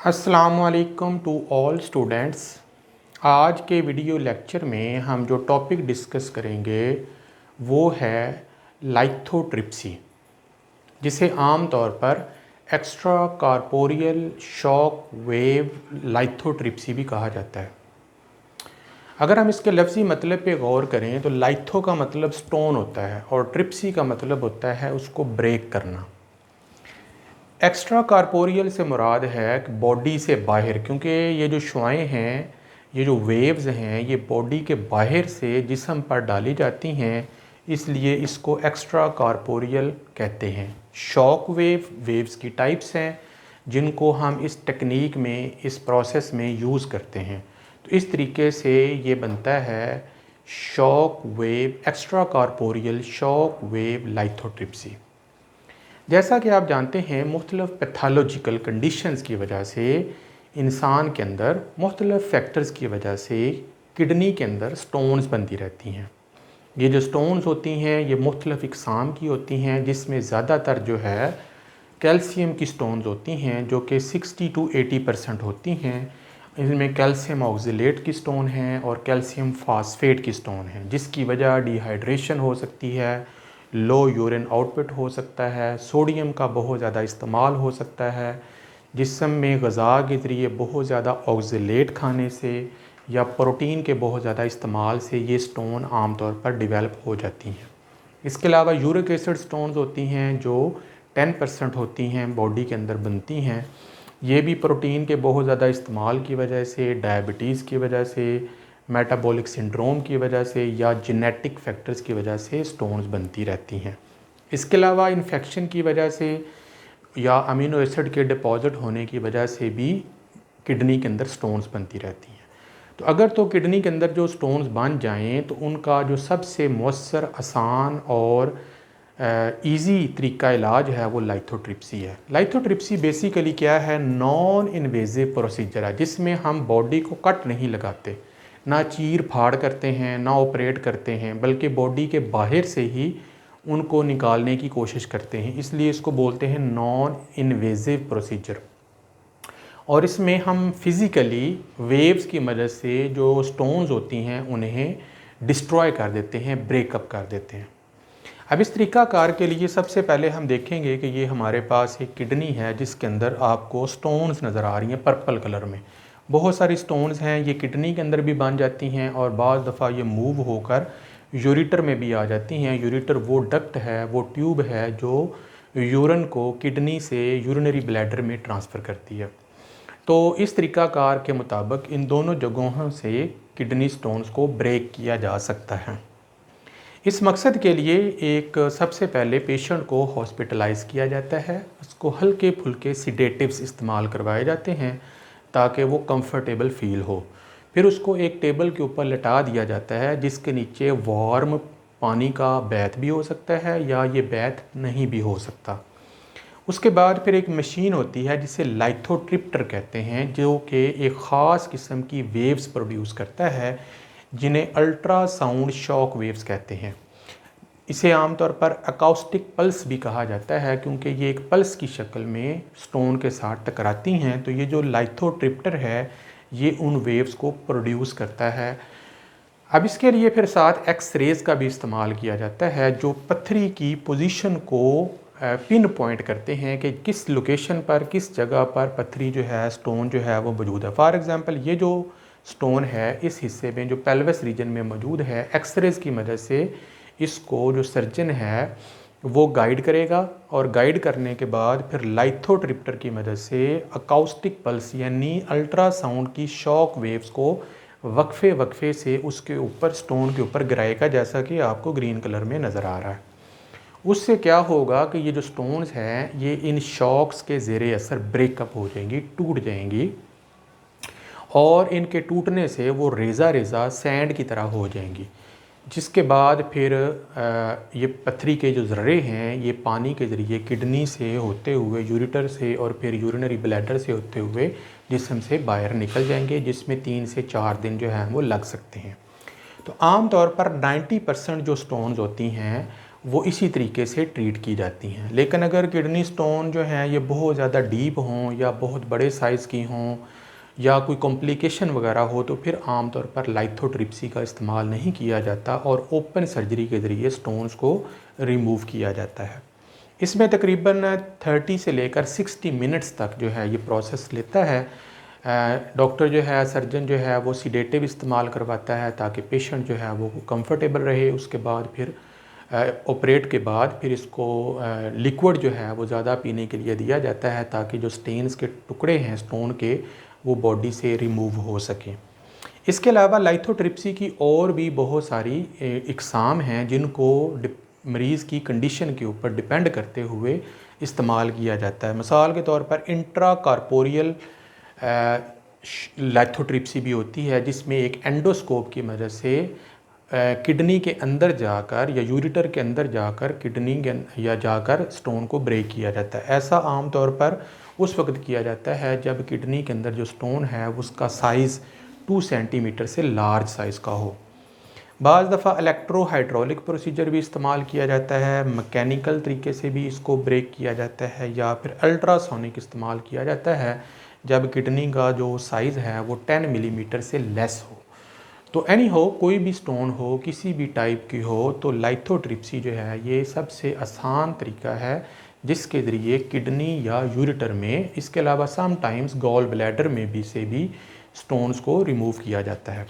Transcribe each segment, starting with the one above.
अस्सलामुअलैकुम to all students. आज के वीडियो लेक्चर में हम जो टॉपिक डिस्कस करेंगे वो है लाइथोट्रिप्सी, जिसे आम तौर पर एक्स्ट्रा कॉर्पोरियल शॉक वेव लाइथोट्रिप्सी भी कहा जाता है। अगर हम इसके लफ्ज़ी मतलब पे गौर करें तो लाइथो का मतलब स्टोन होता है और ट्रिप्सी का मतलब होता है उसको ब्रेक करना। एक्स्ट्रा कॉर्पोरियल से मुराद है कि बॉडी से बाहर, क्योंकि ये जो शुआएं हैं, ये जो वेव्स हैं, ये बॉडी के बाहर से जिस्म पर डाली जाती हैं, इसलिए इसको एक्स्ट्रा कॉर्पोरियल कहते हैं। शॉक वेव्स की टाइप्स हैं जिनको हम इस टेक्निक में, इस प्रोसेस में यूज़ करते हैं। तो इस तरीके से ये बनता है shock wave, extra corporeal shock wave lithotripsy. जैसा कि आप जानते हैं, मुख्तलिफ़ पैथोलॉजिकल कंडीशंस की वजह से इंसान के अंदर मुख्तलिफ़ फैक्टर्स की वजह से किडनी के अंदर स्टोन्स बनती रहती हैं। ये जो स्टोन्स होती हैं ये मुख्तलिफ़ इक़साम की होती हैं, जिसमें ज़्यादातर जो है कैल्शियम की स्टोन्स होती हैं, जो कि 60 to 80% होती हैं। इनमें कैल्शियम ऑक्जेलेट की स्टोन है और कैल्शियम फास्फेट की स्टोन है, जिसकी वजह डिहाइड्रेशन हो सकती है, लो यूरिन आउटपुट हो सकता है, सोडियम का बहुत ज़्यादा इस्तेमाल हो सकता है, जिस्म में ग़िज़ा के ज़रिए बहुत ज़्यादा ऑक्जेलेट खाने से या प्रोटीन के बहुत ज़्यादा इस्तेमाल से ये स्टोन आमतौर पर डिवेलप हो जाती हैं। इसके अलावा यूरिक एसिड स्टोन्स होती हैं जो 10% होती हैं, बॉडी के अंदर बनती हैं। ये भी प्रोटीन के बहुत ज़्यादा इस्तेमाल की वजह से, डायबिटीज़ की वजह से, मेटाबॉलिक सिंड्रोम की वजह से या जेनेटिक फैक्टर्स की वजह से स्टोन्स बनती रहती हैं। इसके अलावा इन्फेक्शन की वजह से या अमीनो एसिड के डिपॉज़िट होने की वजह से भी किडनी के अंदर स्टोन्स बनती रहती हैं। तो अगर तो किडनी के अंदर जो स्टोन्स बन जाएं तो उनका जो सबसे मौसर, आसान और ईज़ी तरीका इलाज है वो लाइथोट्रिप्सी है। लाइथोट्रिप्सी बेसिकली क्या है, नॉन इन्वेजिव प्रोसीजर है, जिसमें हम बॉडी को कट नहीं लगाते, ना चीर फाड़ करते हैं, ना ऑपरेट करते हैं, बल्कि बॉडी के बाहर से ही उनको निकालने की कोशिश करते हैं। इसलिए इसको बोलते हैं नॉन इन्वेजिव प्रोसीजर। और इसमें हम फिज़िकली वेव्स की मदद से जो स्टोन्स होती हैं उन्हें डिस्ट्रॉय कर देते हैं, ब्रेकअप कर देते हैं। अब इस तरीक़ाकार के लिए सबसे पहले हम देखेंगे कि ये हमारे पास एक किडनी है जिसके अंदर आपको स्टोन्स नज़र आ रही हैं पर्पल कलर में। बहुत सारी स्टोन्स हैं, ये किडनी के अंदर भी बन जाती हैं और बाज़ दफ़ा ये मूव होकर यूरेटर में भी आ जाती हैं। यूरेटर वो डक्ट है, वो ट्यूब है जो यूरिन को किडनी से यूरिनरी ब्लैडर में ट्रांसफ़र करती है। तो इस तरीक़ाकार के मुताबिक इन दोनों जगहों से किडनी स्टोन्स को ब्रेक किया जा सकता है। इस मकसद के लिए एक सबसे पहले पेशेंट को हॉस्पिटलाइज़ किया जाता है, उसको हल्के फुल्के सिडेटिव्स इस्तेमाल करवाए जाते हैं ताकि वो कंफर्टेबल फ़ील हो। फिर उसको एक टेबल के ऊपर लिटा दिया जाता है जिसके नीचे वार्म पानी का बैथ भी हो सकता है या ये बैथ नहीं भी हो सकता। उसके बाद फिर एक मशीन होती है जिसे लाइथोट्रिप्टर कहते हैं, जो कि एक ख़ास किस्म की वेव्स प्रोड्यूस करता है जिन्हें अल्ट्रासाउंड शॉक वेव्स कहते हैं। इसे आमतौर पर अकाउस्टिक पल्स भी कहा जाता है क्योंकि ये एक पल्स की शक्ल में स्टोन के साथ टकराती हैं। तो ये जो लाइथोट्रिप्टर है ये उन वेव्स को प्रोड्यूस करता है। अब इसके लिए फिर साथ एक्स रेज़ का भी इस्तेमाल किया जाता है जो पत्थरी की पोजीशन को पिन पॉइंट करते हैं कि किस लोकेशन पर, किस जगह पर पत्थरी जो है, स्टोन जो है वो मौजूद है। फॉर एग्ज़ाम्पल ये जो स्टोन है इस हिस्से में जो पेल्विस रीजन में मौजूद है, एक्स रेज़ की मदद से इसको जो सर्जन है वो गाइड करेगा और गाइड करने के बाद फिर लाइथोट्रिप्टर की मदद से अकाउस्टिक पल्स यानी अल्ट्रासाउंड की शॉक वेव्स को वक्फे वक्फे से उसके ऊपर, स्टोन के ऊपर गिराएगा, जैसा कि आपको ग्रीन कलर में नज़र आ रहा है। उससे क्या होगा कि ये जो स्टोन्स हैं ये इन शॉक्स के ज़ेरे असर ब्रेकअप हो जाएंगी, टूट जाएंगी और इनके टूटने से वो रेज़ा रेज़ा सैंड की तरह हो जाएंगी। जिसके बाद फिर ये पत्थरी के जो ज़र्रे हैं ये पानी के ज़रिए किडनी से होते हुए, यूरेटर से और फिर यूरिनरी ब्लैडर से होते हुए जिस्म से बाहर निकल जाएंगे, जिसमें 3 से 4 दिन जो है वो लग सकते हैं। तो आम तौर पर 90% जो स्टोन्स होती हैं वो इसी तरीके से ट्रीट की जाती हैं। लेकिन अगर किडनी स्टोन जो हैं ये बहुत ज़्यादा डीप हों या बहुत बड़े साइज़ की हों या कोई कॉम्प्लिकेशन वगैरह हो तो फिर आमतौर पर लाइथोट्रिप्सी का इस्तेमाल नहीं किया जाता और ओपन सर्जरी के ज़रिए स्टोन्स को रिमूव किया जाता है। इसमें तकरीबन 30 से लेकर 60 मिनट्स तक जो है ये प्रोसेस लेता है। डॉक्टर जो है, सर्जन जो है वो सीडेटिव इस्तेमाल करवाता है ताकि पेशेंट जो है वो कंफर्टेबल रहे। उसके बाद फिर ऑपरेट के बाद फिर इसको लिक्विड जो है वो ज़्यादा पीने के लिए दिया जाता है ताकि जो स्टेन्स के टुकड़े हैं स्टोन के वो बॉडी से रिमूव हो सकें। इसके अलावा लाइथोट्रिप्सी की और भी बहुत सारी इकसाम हैं जिनको मरीज़ की कंडीशन के ऊपर डिपेंड करते हुए इस्तेमाल किया जाता है। मिसाल के तौर पर इंट्रा कार्पोरियल लाइथोट्रिप्सी भी होती है जिसमें एक एंडोस्कोप की मदद से किडनी के अंदर जाकर या यूरेटर के अंदर जाकर किडनी के या जाकर स्टोन को ब्रेक किया जाता है। ऐसा आम तौर पर उस वक्त किया जाता है जब किडनी के अंदर जो स्टोन है उसका साइज़ 2 सेंटीमीटर से लार्ज साइज़ का हो। बाज़ दफ़ा इलेक्ट्रो हाइड्रोलिक प्रोसीजर भी इस्तेमाल किया जाता है, मैकेनिकल तरीके से भी इसको ब्रेक किया जाता है या फिर अल्ट्रासोनिक इस्तेमाल किया जाता है जब किडनी का जो साइज़ है वो 10 मिलीमीटर से लेस हो। तो एनी हो, कोई भी स्टोन हो, किसी भी टाइप की हो, तो लाइथोट्रिप्सी जो है ये सबसे आसान तरीका है जिसके ज़रिए किडनी या यूरेटर में, इसके अलावा सम टाइम्स गॉल ब्लैडर में भी स्टोन्स को रिमूव किया जाता है।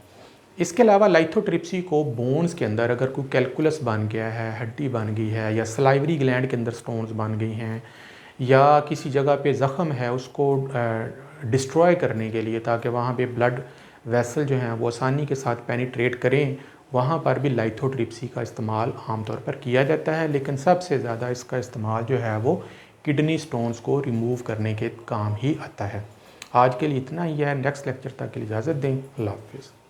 इसके अलावा लाइथोट्रिप्सी को बोन्स के अंदर अगर कोई कैलकुलस बन गया है, हड्डी बन गई है या सलाइवरी ग्लैंड के अंदर स्टोन्स बन गई हैं या किसी जगह पे ज़ख़म है उसको डिस्ट्रॉय करने के लिए ताकि वहाँ पे ब्लड वेसल जो हैं वो आसानी के साथ पेनिट्रेट करें, वहाँ पर भी लाइथोट्रिप्सी का इस्तेमाल आमतौर पर किया जाता है। लेकिन सबसे ज़्यादा इसका इस्तेमाल जो है वो किडनी स्टोन्स को रिमूव करने के काम ही आता है। आज के लिए इतना ही है। नेक्स्ट लेक्चर तक के लिए इजाज़त दें। अल्लाह हाफ़िज़।